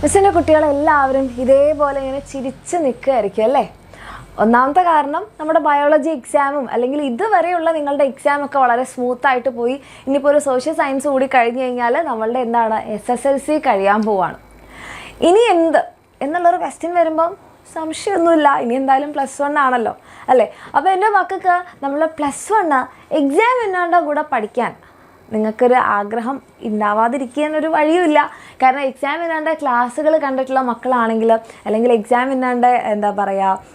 മിസ്സിൻ്റെ കുട്ടികളെല്ലാവരും ഇതേപോലെ ഇങ്ങനെ ചിരിച്ച് നിൽക്കുകയായിരിക്കും അല്ലേ? ഒന്നാമത്തെ കാരണം നമ്മുടെ ബയോളജി എക്സാമും അല്ലെങ്കിൽ ഇതുവരെയുള്ള നിങ്ങളുടെ എക്സാമൊക്കെ വളരെ സ്മൂത്തായിട്ട് പോയി. ഇനിയിപ്പോൾ ഒരു സോഷ്യൽ സയൻസ് കൂടി കഴിഞ്ഞ് കഴിഞ്ഞാൽ നമ്മളുടെ എന്താണ് SSLC കഴിയാൻ പോവാണ്. ഇനി എന്ത് എന്നുള്ളൊരു ക്വസ്റ്റ്യൻ വരുമ്പം സംശയമൊന്നുമില്ല, ഇനി എന്തായാലും +1 ആണല്ലോ അല്ലേ? അപ്പോൾ എൻ്റെ മക്കൾക്ക് നമ്മൾ +1 എക്സാം എന്നാണ്ട കൂടെ പഠിക്കാൻ നിങ്ങൾക്കൊരു ആഗ്രഹം ഉണ്ടാവാതിരിക്കാനൊരു വഴിയുമില്ല. കാരണം എക്സാം എന്നാണ്ട് ക്ലാസ്സുകൾ കണ്ടിട്ടുള്ള മക്കളാണെങ്കിൽ അല്ലെങ്കിൽ എക്സാം എന്നാണ്ട് എന്താ പറയുക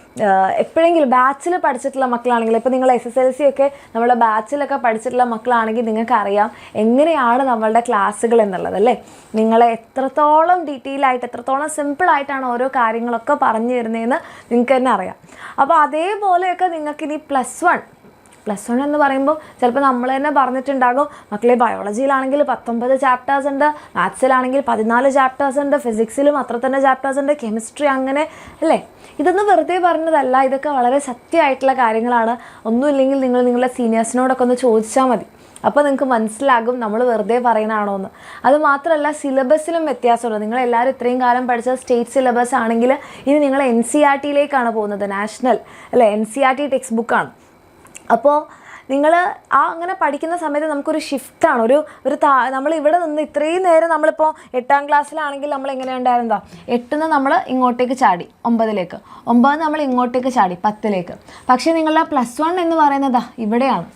എപ്പോഴെങ്കിലും ബാച്ചിൽ പഠിച്ചിട്ടുള്ള മക്കളാണെങ്കിൽ, ഇപ്പോൾ നിങ്ങൾ SSLC ഒക്കെ നമ്മളെ ബാച്ചിലൊക്കെ പഠിച്ചിട്ടുള്ള മക്കളാണെങ്കിൽ നിങ്ങൾക്കറിയാം എങ്ങനെയാണ് നമ്മളുടെ ക്ലാസ്സുകൾ എന്നുള്ളത് അല്ലേ? നിങ്ങളെ എത്രത്തോളം ഡീറ്റെയിൽ ആയിട്ട് എത്രത്തോളം സിമ്പിളായിട്ടാണ് ഓരോ കാര്യങ്ങളൊക്കെ പറഞ്ഞു തരുന്നതെന്ന് നിങ്ങൾക്ക് തന്നെ അറിയാം. അപ്പോൾ അതേപോലെയൊക്കെ നിങ്ങൾക്കിനി +1 എന്ന് പറയുമ്പോൾ ചിലപ്പോൾ നമ്മൾ തന്നെ പറഞ്ഞിട്ടുണ്ടാകും, മക്കളെ ബയോളജിയിലാണെങ്കിൽ 19 ചാപ്റ്റേഴ്സ് ഉണ്ട്, മാത്സിലാണെങ്കിൽ 14 ചാപ്റ്റേഴ്സ് ഉണ്ട്, ഫിസിക്സിലും അത്ര തന്നെ ചാപ്റ്റേഴ്സ് ഉണ്ട്, കെമിസ്ട്രി അങ്ങനെ അല്ലേ? ഇതൊന്നും വെറുതെ പറഞ്ഞതല്ല, ഇതൊക്കെ വളരെ സത്യമായിട്ടുള്ള കാര്യങ്ങളാണ്. ഒന്നുമില്ലെങ്കിൽ നിങ്ങൾ നിങ്ങളുടെ സീനിയേഴ്സിനോടൊക്കെ ഒന്ന് ചോദിച്ചാൽ മതി. അപ്പോൾ നിങ്ങൾക്ക് മനസ്സിലാകും നമ്മൾ വെറുതെ പറയുന്നതാണോ എന്ന്. അതുമാത്രമല്ല സിലബസിലും വ്യത്യാസമുണ്ട്. നിങ്ങളെല്ലാവരും ഇത്രയും കാലം പഠിച്ച സ്റ്റേറ്റ് സിലബസ് ആണെങ്കിൽ ഇനി നിങ്ങൾ NCERTയിലേക്കാണ് പോകുന്നത്, നാഷണൽ അല്ലേ? NCERT ടെക്സ്റ്റ് ബുക്കാണ്. അപ്പോൾ നിങ്ങൾ അങ്ങനെ പഠിക്കുന്ന സമയത്ത് നമുക്കൊരു ഷിഫ്റ്റാണ്, നമ്മൾ ഇവിടെ നിന്ന് ഇത്രയും നേരം നമ്മളിപ്പോൾ 8ാം ക്ലാസ്സിലാണെങ്കിൽ നമ്മൾ എങ്ങനെയുണ്ടായിരുന്നതാ, 8ന്ന് നമ്മൾ ഇങ്ങോട്ടേക്ക് ചാടി 9ലേക്ക്, 9 നമ്മൾ ഇങ്ങോട്ടേക്ക് ചാടി 10ലേക്ക്. പക്ഷേ നിങ്ങളുടെ +1 എന്ന് പറയുന്നത് ഇവിടെയാണ്.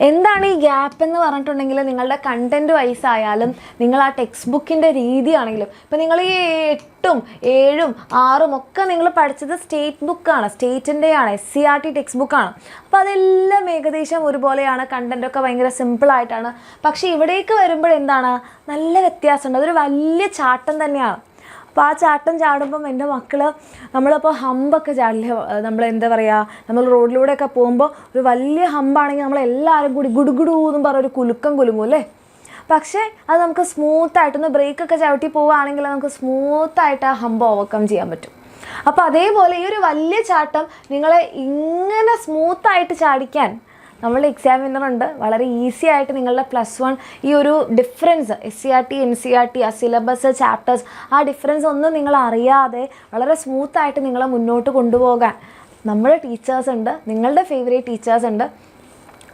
എന്താണ് ഈ ഗ്യാപ്പ് എന്ന് പറഞ്ഞിട്ടുണ്ടെങ്കിൽ നിങ്ങളുടെ കണ്ടൻറ്റ് വൈസ് ആയാലും നിങ്ങൾ ആ ടെക്സ്റ്റ് ബുക്കിൻ്റെ രീതിയാണെങ്കിലും, ഇപ്പോൾ നിങ്ങൾ ഈ 8ഉം 7ഉം 6ഉം ഒക്കെ നിങ്ങൾ പഠിച്ചത് സ്റ്റേറ്റ് ബുക്കാണ്, സ്റ്റേറ്റിൻ്റെയാണ്, SCERT ടെക്സ്റ്റ് ബുക്കാണ്. അപ്പോൾ അതെല്ലാം ഏകദേശം ഒരുപോലെയാണ്, കണ്ടൻറ്റൊക്കെ ഭയങ്കര സിമ്പിളായിട്ടാണ്. പക്ഷേ ഇവിടേക്ക് വരുമ്പോഴെന്താണ് നല്ല വ്യത്യാസമുണ്ട്, അതൊരു വലിയ ചാട്ടം തന്നെയാണ്. അപ്പോൾ ആ ചാട്ടം ചാടുമ്പം എൻ്റെ മക്കൾ നമ്മളിപ്പോൾ ഹമ്പൊക്കെ ചാടില്ലേ, നമ്മൾ എന്താ പറയുക, നമ്മൾ റോഡിലൂടെയൊക്കെ പോകുമ്പോൾ ഒരു വലിയ ഹമ്പാണെങ്കിൽ നമ്മളെല്ലാവരും കൂടി ഗുഡുഗുഡു എന്നും പറഞ്ഞൊരു കുലുങ്ങും അല്ലേ? പക്ഷേ അത് നമുക്ക് സ്മൂത്തായിട്ടൊന്ന് ബ്രേക്കൊക്കെ ചവിട്ടി പോവുകയാണെങ്കിൽ നമുക്ക് സ്മൂത്തായിട്ട് ആ ഹമ്പ് ഓവർകം ചെയ്യാൻ പറ്റും. അപ്പോൾ അതേപോലെ ഈ ഒരു വലിയ ചാട്ടം നിങ്ങളെ ഇങ്ങനെ സ്മൂത്തായിട്ട് ചാടിക്കാൻ നമ്മളുടെ എക്സാമിനറുണ്ട്. വളരെ ഈസി ആയിട്ട് നിങ്ങളുടെ +1 ഈ ഒരു ഡിഫറൻസ് SCERT NCERT ആ സിലബസ് ചാപ്റ്റേഴ്സ് ആ ഡിഫറൻസ് ഒന്നും നിങ്ങൾ അറിയാതെ വളരെ സ്മൂത്തായിട്ട് നിങ്ങളെ മുന്നോട്ട് കൊണ്ടുപോകാൻ നമ്മുടെ ടീച്ചേഴ്സ് ഉണ്ട്, നിങ്ങളുടെ ഫേവറേറ്റ് ടീച്ചേഴ്സ് ഉണ്ട്.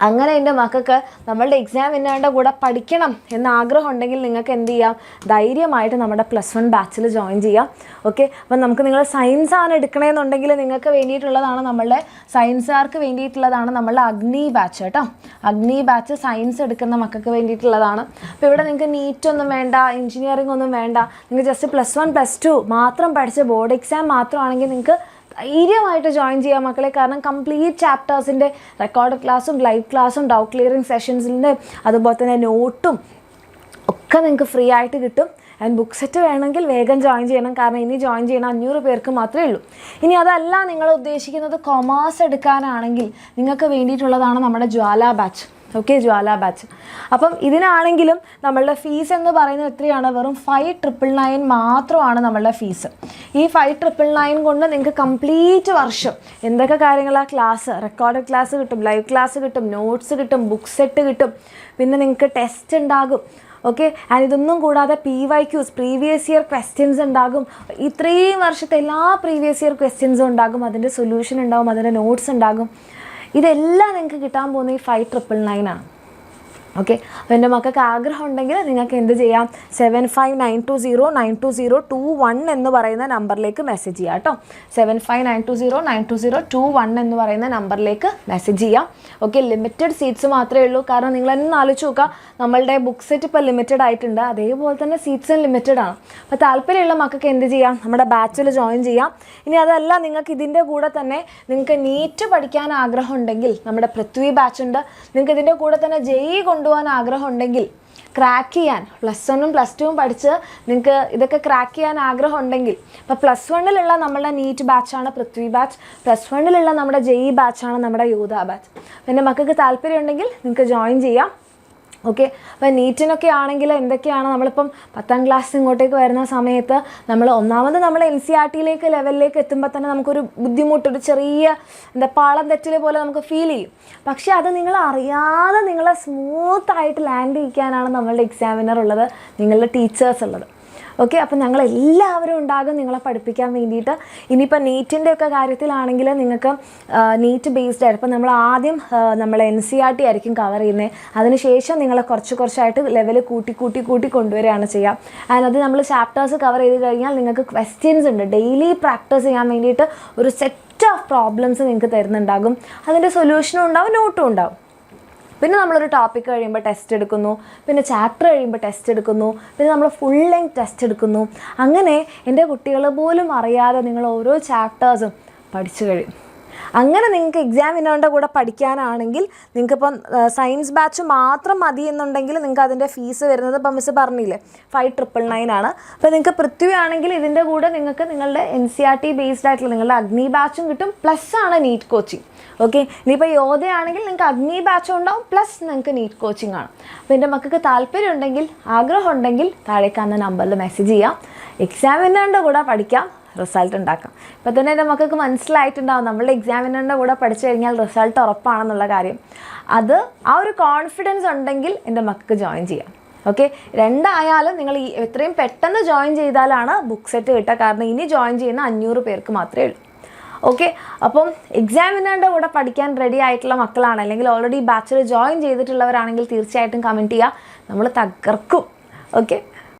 അങ്ങനെ എൻ്റെ മക്കൾക്ക് നമ്മളുടെ എക്സാം എന്നാണ്ട് കൂടെ പഠിക്കണം എന്ന ആഗ്രഹം ഉണ്ടെങ്കിൽ നിങ്ങൾക്ക് എന്ത് ചെയ്യാം, ധൈര്യമായിട്ട് നമ്മുടെ +1 ബാച്ചിൽ ജോയിൻ ചെയ്യാം. ഓക്കെ, അപ്പം നമുക്ക് നിങ്ങൾ സയൻസാണ് എടുക്കണമെന്നുണ്ടെങ്കിൽ നിങ്ങൾക്ക് വേണ്ടിയിട്ടുള്ളതാണ് നമ്മളുടെ സയൻസുകാർക്ക് വേണ്ടിയിട്ടുള്ളതാണ് നമ്മളുടെ അഗ്നി ബാച്ച് കേട്ടോ. അഗ്നി ബാച്ച് സയൻസ് എടുക്കുന്ന മക്കൾക്ക് വേണ്ടിയിട്ടുള്ളതാണ്. അപ്പോൾ ഇവിടെ നിങ്ങൾക്ക് നീറ്റൊന്നും വേണ്ട, എഞ്ചിനീയറിംഗ് ഒന്നും വേണ്ട, നിങ്ങൾക്ക് ജസ്റ്റ് +1 +2 മാത്രം പഠിച്ച് ബോർഡ് എക്സാം മാത്രമാണെങ്കിൽ നിങ്ങൾക്ക് ധൈര്യമായിട്ട് ജോയിൻ ചെയ്യാം മക്കളെ. കാരണം കംപ്ലീറ്റ് ചാപ്റ്റേഴ്സിൻ്റെ റെക്കോർഡ് ക്ലാസ്സും ലൈവ് ക്ലാസ്സും ഡൗട്ട് ക്ലിയറിംഗ് സെഷൻസിൻ്റെ അതുപോലെ തന്നെ നോട്ടും ഒക്കെ നിങ്ങൾക്ക് ഫ്രീ ആയിട്ട് കിട്ടും. ആൻഡ് ബുക്ക് സെറ്റ് വേണമെങ്കിൽ വേഗം ജോയിൻ ചെയ്യണം, കാരണം ഇനി ജോയിൻ ചെയ്യണം 500 പേർക്ക് മാത്രമേ ഉള്ളൂ. ഇനി അതല്ല നിങ്ങൾ ഉദ്ദേശിക്കുന്നത് കൊമേഴ്സ് എടുക്കാനാണെങ്കിൽ നിങ്ങൾക്ക് വേണ്ടിയിട്ടുള്ളതാണ് നമ്മുടെ ജ്വാല ബാച്ച്. ഓക്കെ, ജ്വാല ബാച്ച്. അപ്പം ഇതിനാണെങ്കിലും നമ്മളുടെ ഫീസ് എന്ന് പറയുന്നത് എത്രയാണ്, വെറും 5,999 മാത്രമാണ് നമ്മളുടെ ഫീസ്. ഈ 5,999 കൊണ്ട് നിങ്ങൾക്ക് കംപ്ലീറ്റ് വർഷം എന്തൊക്കെ കാര്യങ്ങളാണ്, ക്ലാസ് റെക്കോർഡ് ക്ലാസ് കിട്ടും, ലൈവ് ക്ലാസ് കിട്ടും, നോട്ട്സ് കിട്ടും, ബുക്ക് സെറ്റ് കിട്ടും, പിന്നെ നിങ്ങൾക്ക് ടെസ്റ്റ് ഉണ്ടാകും. ഓക്കെ, ആൻഡ് ഇതൊന്നും കൂടാതെ PYQs പ്രീവിയസ് ഇയർ ക്വസ്റ്റ്യൻസ് ഉണ്ടാകും. ഇത്രയും വർഷത്തെ എല്ലാ പ്രീവിയസ് ഇയർ ക്വസ്റ്റ്യൻസും ഉണ്ടാകും, അതിൻ്റെ സൊല്യൂഷൻ ഉണ്ടാകും, അതിൻ്റെ നോട്ട്സ് ഉണ്ടാകും. ഇതെല്ലാം നിങ്ങൾക്ക് കിട്ടാൻ പോകുന്ന ഈ 5,999 ആണ്. ഓക്കെ, അപ്പോൾ എൻ്റെ മക്കൾക്ക് ആഗ്രഹം ഉണ്ടെങ്കിൽ നിങ്ങൾക്ക് എന്ത് ചെയ്യാം, 7592092021 എന്ന് പറയുന്ന നമ്പറിലേക്ക് മെസ്സേജ് ചെയ്യാം കേട്ടോ. 7592092021 എന്ന് പറയുന്ന നമ്പറിലേക്ക് മെസ്സേജ് ചെയ്യാം. ഓക്കെ, ലിമിറ്റഡ് സീറ്റ്സ് മാത്രമേ ഉള്ളൂ. കാരണം നിങ്ങൾ തന്നെ ആലോചിച്ച് നോക്കുക, നമ്മളുടെ ബുക്ക് സെറ്റ് ഇപ്പോൾ ലിമിറ്റഡ് ആയിട്ടുണ്ട്, അതേപോലെ തന്നെ സീറ്റ്സും ലിമിറ്റഡ് ആണ്. അപ്പോൾ താല്പര്യമുള്ള മക്കൾക്ക് എന്ത് ചെയ്യാം, നമ്മുടെ ബാച്ചിൽ ജോയിൻ ചെയ്യാം. ഇനി അതല്ല നിങ്ങൾക്ക് ഇതിൻ്റെ കൂടെ തന്നെ നിങ്ങൾക്ക് നീറ്റ് പഠിക്കാൻ ആഗ്രഹം ഉണ്ടെങ്കിൽ നമ്മുടെ പൃഥ്വി ബാച്ച് ഉണ്ട്. നിങ്ങൾക്ക് ഇതിൻ്റെ കൂടെ തന്നെ JEE കൊണ്ടുപോകാൻ ആഗ്രഹം ഉണ്ടെങ്കിൽ, ക്രാക്ക് ചെയ്യാൻ +1ഉം +2ഉം പഠിച്ച് നിങ്ങൾക്ക് ഇതൊക്കെ ക്രാക്ക് ചെയ്യാൻ ആഗ്രഹം ഉണ്ടെങ്കിൽ, ഇപ്പോൾ +1ലുള്ള നമ്മളുടെ നീറ്റ് ബാച്ചാണ് പൃഥ്വി ബാച്ച്, +1ലുള്ള നമ്മുടെ JEE ബാച്ചാണ് നമ്മുടെ യോധ ബാച്ച്. പിന്നെ മക്കൾക്ക് താല്പര്യം ഉണ്ടെങ്കിൽ നിങ്ങൾക്ക് ജോയിൻ ചെയ്യാം. ഓക്കെ, അപ്പോൾ നീറ്റിനൊക്കെ ആണെങ്കിൽ എന്തൊക്കെയാണ്, നമ്മളിപ്പം 10ാം ക്ലാസ് ഇങ്ങോട്ടേക്ക് വരുന്ന സമയത്ത് നമ്മൾ ഒന്നാമത് നമ്മൾ NCERTയിലേക്ക് ലെവലിലേക്ക് എത്തുമ്പോൾ തന്നെ നമുക്കൊരു ബുദ്ധിമുട്ട്, ഒരു ചെറിയ പാളം തെറ്റൽ പോലെ നമുക്ക് ഫീൽ ചെയ്യും. പക്ഷേ അത് നിങ്ങൾ അറിയാതെ നിങ്ങളെ സ്മൂത്തായിട്ട് ലാൻഡ് ചെയ്യിക്കാനാണ് നമ്മളുടെ എക്സാമിനർ ഉള്ളത്, നിങ്ങളുടെ ടീച്ചേഴ്സ് ഉള്ളത്. ഓക്കെ, അപ്പോൾ ഞങ്ങളെല്ലാവരും ഉണ്ടാകും നിങ്ങളെ പഠിപ്പിക്കാൻ വേണ്ടിയിട്ട്. ഇനിയിപ്പോൾ നീറ്റിൻ്റെ ഒക്കെ കാര്യത്തിലാണെങ്കിൽ നിങ്ങൾക്ക് നീറ്റ് ബേസ്ഡ് ആയിട്ട് ഇപ്പോൾ നമ്മൾ ആദ്യം നമ്മൾ NCERT ആയിരിക്കും കവർ ചെയ്യുന്നത്. അതിനുശേഷം നിങ്ങളെ കുറച്ചായിട്ട് ലെവൽ കൂട്ടി കൊണ്ടുവരികയാണ് ചെയ്യുക. ആൻഡ് അത് നമ്മൾ ചാപ്റ്റേഴ്സ് കവർ ചെയ്ത് കഴിഞ്ഞാൽ നിങ്ങൾക്ക് ക്വസ്റ്റ്യൻസ് ഉണ്ട്. ഡെയിലി പ്രാക്ടീസ് ചെയ്യാൻ വേണ്ടിയിട്ട് ഒരു സെറ്റ് ഓഫ് പ്രോബ്ലംസ് നിങ്ങൾക്ക് തരുന്നുണ്ടാകും. അതിൻ്റെ സൊല്യൂഷനും ഉണ്ടാവും, നോട്ടും ഉണ്ടാവും. പിന്നെ നമ്മളൊരു ടോപ്പിക് കഴിയുമ്പോൾ ടെസ്റ്റ് എടുക്കുന്നു, പിന്നെ ചാപ്റ്റർ കഴിയുമ്പോൾ ടെസ്റ്റ് എടുക്കുന്നു, പിന്നെ നമ്മൾ ഫുൾ ലെങ്ത് ടെസ്റ്റ് എടുക്കുന്നു. അങ്ങനെ എൻ്റെ കുട്ടികൾ പോലും അറിയാതെ നിങ്ങൾ ഓരോ ചാപ്റ്റേഴ്സും പഠിച്ചു കഴിയും. അങ്ങനെ നിങ്ങൾക്ക് എക്സാമിനോൻ്റെ കൂടെ പഠിക്കാനാണെങ്കിൽ നിങ്ങൾക്കിപ്പം സയൻസ് ബാച്ച് മാത്രം മതി എന്നുണ്ടെങ്കിൽ നിങ്ങൾക്ക് അതിൻ്റെ ഫീസ് വരുന്നത് ഇപ്പം മിസ് പറഞ്ഞില്ലേ 5,999 ആണ്. അപ്പോൾ നിങ്ങൾക്ക് പൃഥ്വി ആണെങ്കിൽ ഇതിൻ്റെ കൂടെ നിങ്ങൾക്ക് നിങ്ങളുടെ NCERT ബേസ്ഡ് ആയിട്ടുള്ള നിങ്ങളുടെ അഗ്നി ബാച്ചും കിട്ടും, പ്ലസ് ആണ് നീറ്റ് കോച്ചിങ്. ഓക്കെ, ഇനിയിപ്പോൾ യോധയാണെങ്കിൽ നിങ്ങൾക്ക് അഗ്നി ബാച്ചും ഉണ്ടാവും, പ്ലസ് നിങ്ങൾക്ക് നീറ്റ് കോച്ചിങ് ആണ്. അപ്പോൾ എൻ്റെ മക്കൾക്ക് താല്പര്യം ഉണ്ടെങ്കിൽ, ആഗ്രഹം ഉണ്ടെങ്കിൽ താഴേക്കാവുന്ന നമ്പറിൽ മെസ്സേജ് ചെയ്യാം. എക്സാമിനറിൻ്റെ കൂടെ പഠിക്കാം, റിസൾട്ട് ഉണ്ടാക്കാം. ഇപ്പോൾ തന്നെ എൻ്റെ മക്കൾക്ക് മനസ്സിലായിട്ടുണ്ടാവും നമ്മളുടെ എക്സാമിനറിൻ്റെ കൂടെ പഠിച്ചു കഴിഞ്ഞാൽ റിസൾട്ട് ഉറപ്പാണെന്നുള്ള കാര്യം. അത് ആ ഒരു കോൺഫിഡൻസ് ഉണ്ടെങ്കിൽ എൻ്റെ മക്കൾക്ക് ജോയിൻ ചെയ്യാം. ഓക്കെ, രണ്ടായാലും നിങ്ങൾ എത്രയും പെട്ടെന്ന് ജോയിൻ ചെയ്താലാണ് ബുക്ക് സെറ്റ് കിട്ടുക. കാരണം ഇനി ജോയിൻ ചെയ്യുന്ന 500 പേർക്ക് മാത്രമേ ഉള്ളൂ. ഓക്കെ, അപ്പം എക്സാമിനറിൻ്റെ കൂടെ പഠിക്കാൻ റെഡി ആയിട്ടുള്ള മക്കളാണ്, അല്ലെങ്കിൽ ഓൾറെഡി ബാച്ചിൽ ജോയിൻ ചെയ്തിട്ടുള്ളവരാണെങ്കിൽ തീർച്ചയായിട്ടും കമൻറ്റ് ചെയ്യുക. നമ്മൾ തകർക്കും. ഓക്കെ.